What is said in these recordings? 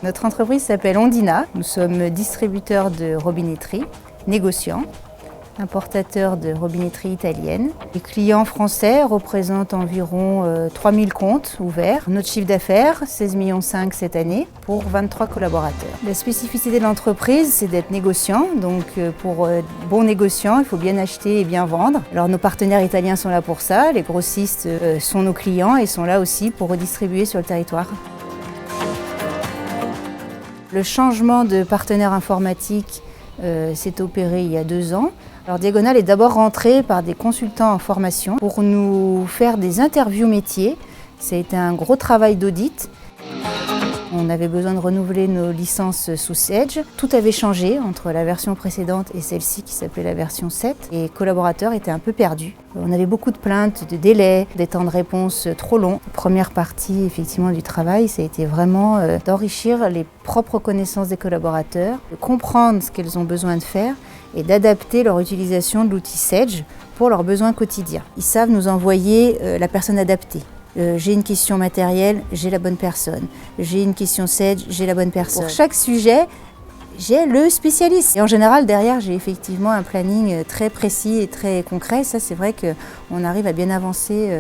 Notre entreprise s'appelle Ondina. Nous sommes distributeurs de robinetterie, négociants, importateurs de robinetterie italienne. Les clients français représentent environ 3000 comptes ouverts. Notre chiffre d'affaires, 16,5 millions cette année pour 23 collaborateurs. La spécificité de l'entreprise, c'est d'être négociant. Donc pour bons négociants, il faut bien acheter et bien vendre. Alors nos partenaires italiens sont là pour ça. Les grossistes sont nos clients et sont là aussi pour redistribuer sur le territoire. Le changement de partenaire informatique s'est opéré il y a 2 ans. Alors Diagonal est d'abord rentré par des consultants en formation pour nous faire des interviews métiers. Ça a été un gros travail d'audit. On avait besoin de renouveler nos licences sous Sage. Tout avait changé entre la version précédente et celle-ci qui s'appelait la version 7. Et les collaborateurs étaient un peu perdus. On avait beaucoup de plaintes, de délais, des temps de réponse trop longs. La première partie effectivement du travail, ça a été vraiment d'enrichir les propres connaissances des collaborateurs, de comprendre ce qu'ils ont besoin de faire et d'adapter leur utilisation de l'outil Sage pour leurs besoins quotidiens. Ils savent nous envoyer la personne adaptée. J'ai une question matérielle, j'ai la bonne personne. J'ai une question Sage, j'ai la bonne personne. Pour chaque sujet, j'ai le spécialiste. Et en général, derrière, j'ai effectivement un planning très précis et très concret. Ça, c'est vrai qu'on arrive à bien avancer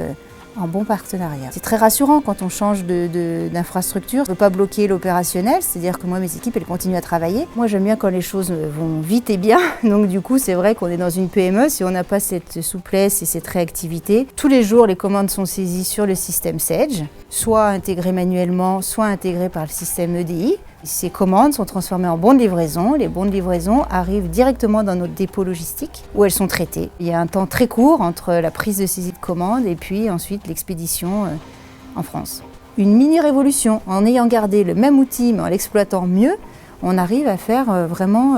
en bon partenariat. C'est très rassurant quand on change d'infrastructure. On ne peut pas bloquer l'opérationnel, c'est-à-dire que moi, mes équipes, elles continuent à travailler. Moi, j'aime bien quand les choses vont vite et bien. Donc du coup, c'est vrai qu'on est dans une PME. Si on n'a pas cette souplesse et cette réactivité, tous les jours, les commandes sont saisies sur le système Sage, soit intégrées manuellement, soit intégrées par le système EDI. Ces commandes sont transformées en bons de livraison. Les bons de livraison arrivent directement dans notre dépôt logistique où elles sont traitées. Il y a un temps très court entre la prise de saisie de commande et puis ensuite l'expédition en France. Une mini-révolution. En ayant gardé le même outil mais en l'exploitant mieux, on arrive à faire vraiment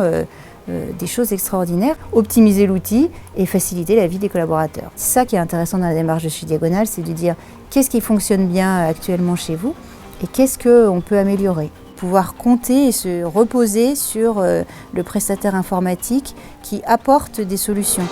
des choses extraordinaires, optimiser l'outil et faciliter la vie des collaborateurs. C'est ça qui est intéressant dans la démarche de chez Diagonal, c'est de dire qu'est-ce qui fonctionne bien actuellement chez vous et qu'est-ce qu'on peut améliorer. Pouvoir compter et se reposer sur le prestataire informatique qui apporte des solutions.